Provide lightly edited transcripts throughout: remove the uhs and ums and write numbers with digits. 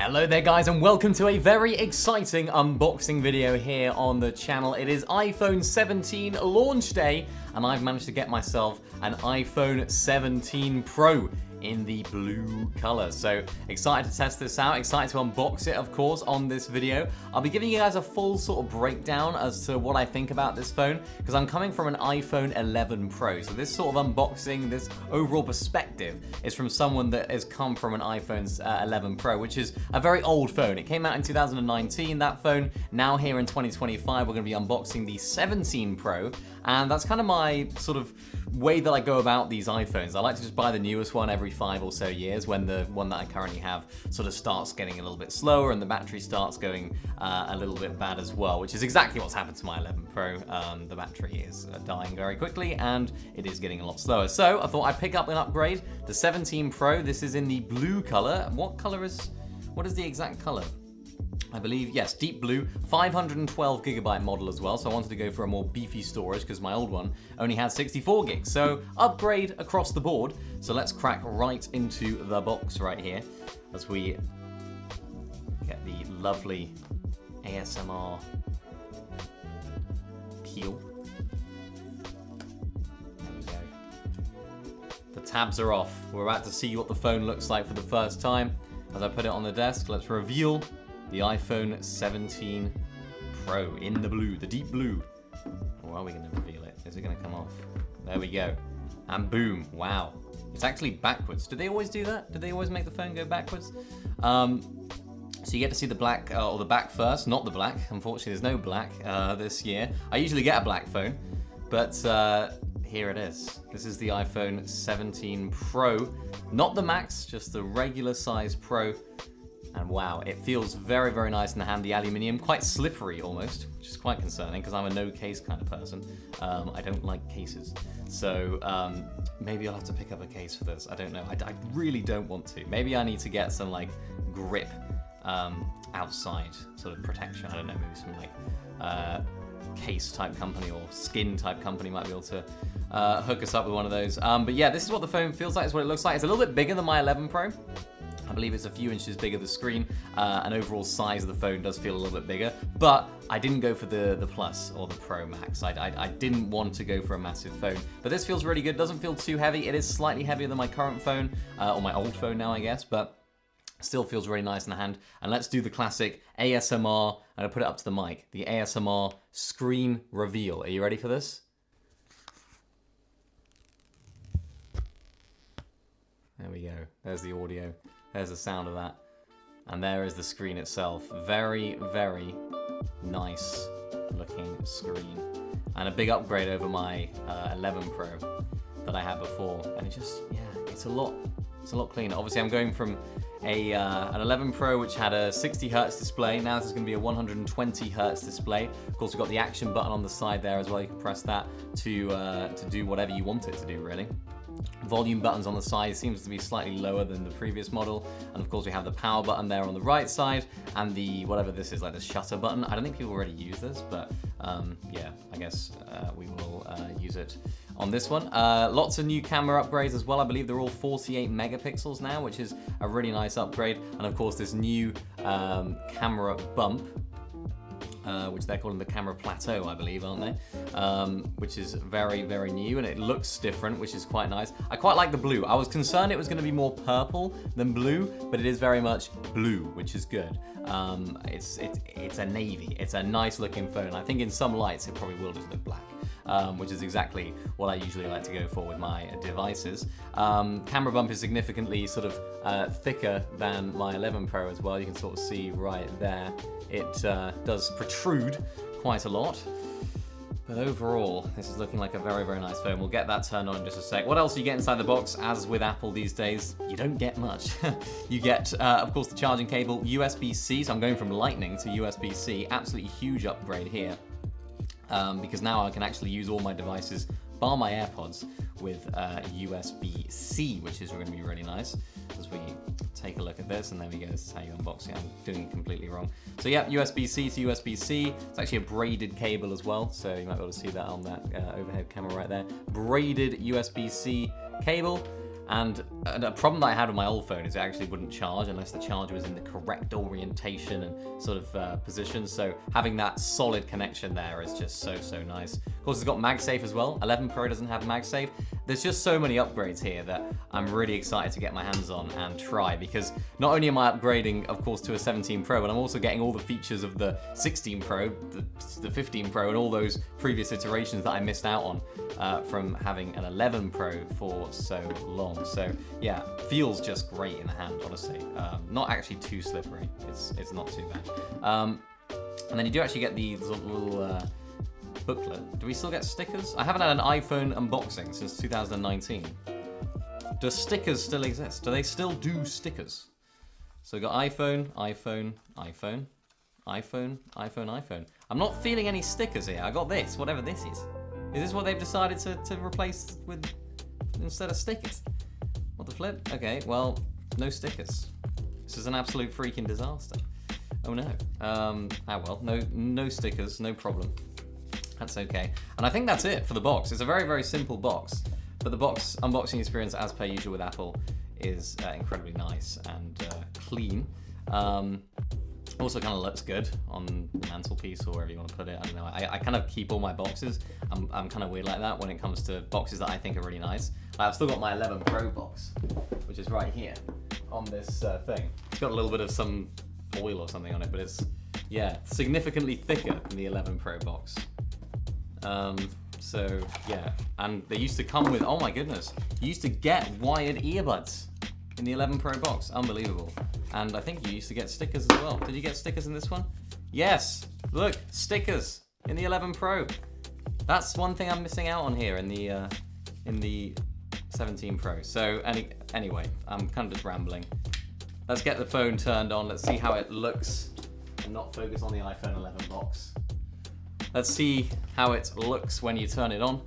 Hello there guys and welcome to a very exciting unboxing video here on the channel. It is iPhone 17 launch day and I've managed to get myself an iPhone 17 Pro in the blue color. So excited to test this out, excited to unbox it of course on this video. I'll be giving you guys a full sort of breakdown as to what I think about this phone because I'm coming from an iPhone 11 Pro. So this sort of unboxing, this overall perspective is from someone that has come from an iPhone 11 Pro, which is a very old phone. It came out in 2019, that phone. Now here in 2025, we're gonna be unboxing the 17 Pro. And that's kind of my sort of way that I go about these iPhones. I like to just buy the newest one every 5 or so years when the one that I currently have sort of starts getting a little bit slower and the battery starts going a little bit bad as well, which is exactly what's happened to my 11 Pro. The battery is dying very quickly and it is getting a lot slower. So I thought I'd pick up an upgrade. The 17 Pro, this is in the blue color. What is the exact color? I believe, yes, deep blue, 512 gigabyte model as well, so I wanted to go for a more beefy storage because my old one only had 64 gigs, so upgrade across the board. So let's crack right into the box right here as we get the lovely ASMR peel. There we go. The tabs are off. We're about to see what the phone looks like for the first time. As I put it on the desk, let's reveal the iPhone 17 Pro in the blue, the deep blue. Or are we going to reveal it? Is it going to come off? There we go. And boom, wow. It's actually backwards. Do they always do that? Do they always make the phone go backwards? So you get to see the black, or the back first, not the black. Unfortunately, there's no black this year. I usually get a black phone, but here it is. This is the iPhone 17 Pro. Not the Max, just the regular size Pro. And wow, it feels very, very nice in the hand. The aluminium, quite slippery almost, which is quite concerning because I'm a no case kind of person. I don't like cases. So maybe I'll have to pick up a case for this. I don't know. I really don't want to. Maybe I need to get some like grip outside sort of protection. I don't know, maybe some like case type company or skin type company might be able to hook us up with one of those. But yeah, this is what the phone feels like. It's what it looks like. It's a little bit bigger than my 11 Pro. I believe it's a few inches bigger, the screen, and overall size of the phone does feel a little bit bigger, but I didn't go for the Plus or the Pro Max. I didn't want to go for a massive phone, but this feels really good. Doesn't feel too heavy. It is slightly heavier than my current phone, or my old phone now, I guess, but still feels really nice in the hand. And let's do the classic ASMR, and I'll put it up to the mic, the ASMR screen reveal. Are you ready for this? There we go. There's the audio. There's the sound of that. And there is the screen itself. Very, very nice looking screen. And a big upgrade over my 11 Pro that I had before. And it just, yeah, it's a lot cleaner. Obviously I'm going from an 11 Pro which had a 60 Hertz display. Now this is going to be a 120 Hertz display. Of course we've got the action button on the side there as well. You can press that to do whatever you want it to do really. Volume buttons on the side seems to be slightly lower than the previous model, and of course we have the power button there on the right side and the whatever this is, like the shutter button. I don't think people already use this, but yeah, I guess we will use it on this one. Lots of new camera upgrades as well. I believe they're all 48 megapixels now, which is a really nice upgrade, and of course this new camera bump, which they're calling the camera plateau, I believe, aren't they? Which is very, very new, and it looks different, which is quite nice. I quite like the blue. I was concerned it was going to be more purple than blue, but it is very much blue, which is good. It's a navy. It's a nice looking phone. I think in some lights it probably will just look black. Which is exactly what I usually like to go for with my devices. Camera bump is significantly sort of thicker than my 11 Pro as well. You can sort of see right there. It does protrude quite a lot. But overall, this is looking like a very, very nice phone. We'll get that turned on in just a sec. What else do you get inside the box? As with Apple these days, you don't get much. You get, of course, the charging cable, USB-C. So I'm going from Lightning to USB-C. Absolutely huge upgrade here. Because now I can actually use all my devices, bar my AirPods, with USB-C, which is going to be really nice. As we take a look at this, and there we go, this is how you unbox it. I'm doing it completely wrong. So yeah, USB-C to USB-C. It's actually a braided cable as well, so you might be able to see that on that overhead camera right there. Braided USB-C cable, and a problem that I had with my old phone is it actually wouldn't charge unless the charger was in the correct orientation and sort of position. So having that solid connection there is just so nice. Of course, it's got MagSafe as well. 11 Pro doesn't have MagSafe. There's just so many upgrades here that I'm really excited to get my hands on and try, because not only am I upgrading, of course, to a 17 Pro, but I'm also getting all the features of the 16 Pro, the 15 Pro, and all those previous iterations that I missed out on from having an 11 Pro for so long. So yeah, feels just great in the hand, honestly. Not actually too slippery. It's not too bad. And then you do actually get these little booklet. Do we still get stickers? I haven't had an iPhone unboxing since 2019. Do stickers still exist? Do they still do stickers? So we got iPhone, iPhone, iPhone, iPhone, iPhone, iPhone. I'm not feeling any stickers here. I got this, whatever this is. Is this what they've decided to replace with instead of stickers? What the flip? Okay, well, no stickers. This is an absolute freaking disaster. Oh no. Well, no stickers, no problem. That's okay. And I think that's it for the box. It's a very simple box, but the box unboxing experience, as per usual with Apple, is incredibly nice and clean. Also kind of looks good on the mantelpiece or wherever you want to put it. I don't know. I kind of keep all my boxes. I'm kind of weird like that when it comes to boxes that I think are really nice. I've still got my 11 Pro box, which is right here on this thing. It's got a little bit of some oil or something on it, but it's, yeah, significantly thicker than the 11 Pro box. So yeah, and they used to come with, oh my goodness, you used to get wired earbuds in the 11 Pro box. Unbelievable. And I think you used to get stickers as well. Did you get stickers in this one? Yes, look, stickers in the 11 Pro. That's one thing I'm missing out on here in the 17 Pro. So anyway, I'm kind of just rambling. Let's get the phone turned on. Let's see how it looks and not focus on the iPhone 11 box. Let's see how it looks when you turn it on.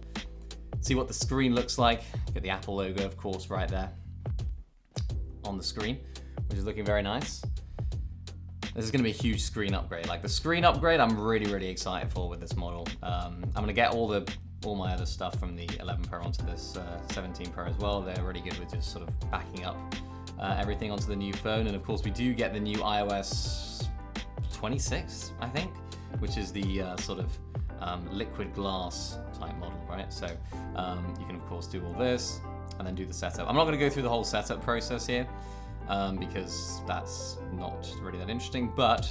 See what the screen looks like. Get the Apple logo, of course, right there on the screen, which is looking very nice. This is going to be a huge screen upgrade. Like the screen upgrade, I'm really excited for with this model. I'm going to get all my other stuff from the 11 Pro onto this 17 Pro as well. They're really good with just sort of backing up everything onto the new phone. And of course, we do get the new iOS 26, I think, which is the sort of liquid glass type model, right? So you can of course do all this and then do the setup. I'm not going to go through the whole setup process here because that's not really that interesting, but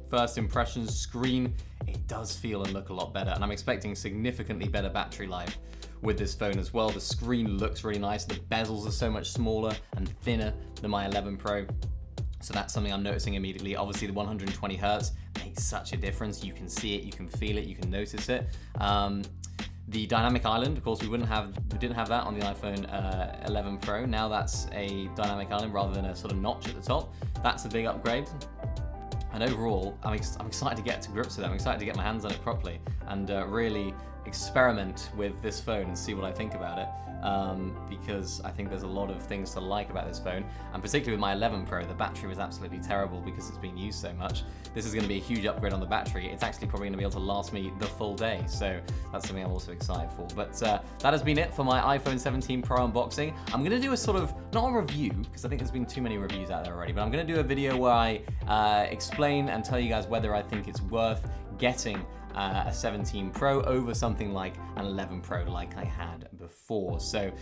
first impressions, screen, it does feel and look a lot better, and I'm expecting significantly better battery life with this phone as well. The screen looks really nice. The bezels are so much smaller and thinner than my 11 Pro. So that's something I'm noticing immediately. Obviously the 120 Hertz makes such a difference. You can see it, you can feel it, you can notice it. The dynamic island, of course, we didn't have that on the iPhone 11 Pro. Now that's a dynamic island rather than a sort of notch at the top. That's a big upgrade. And overall, I'm excited to get to grips with it. I'm excited to get my hands on it properly and really experiment with this phone and see what I think about it. Because I think there's a lot of things to like about this phone, and particularly with my 11 Pro, the battery was absolutely terrible because it's being used so much. This is going to be a huge upgrade on the battery. It's actually probably going to be able to last me the full day, so that's something I'm also excited for. But that has been it for my iPhone 17 Pro unboxing. I'm going to do a sort of, not a review, because I think there's been too many reviews out there already, but I'm going to do a video where I explain and tell you guys whether I think it's worth getting a 17 Pro over something like an 11 Pro like I had before. So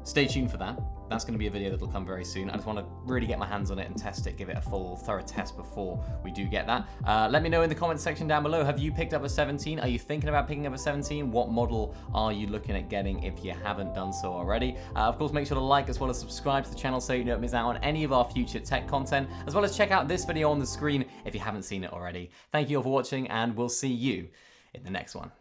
stay tuned for that. That's going to be a video that will come very soon. I just want to really get my hands on it and test it, give it a full thorough test before we do get that. Let me know in the comments section down below, have you picked up a 17? Are you thinking about picking up a 17? What model are you looking at getting if you haven't done so already? Of course, make sure to like as well as subscribe to the channel so you don't miss out on any of our future tech content, as well as check out this video on the screen if you haven't seen it already. Thank you all for watching, and we'll see you in the next one.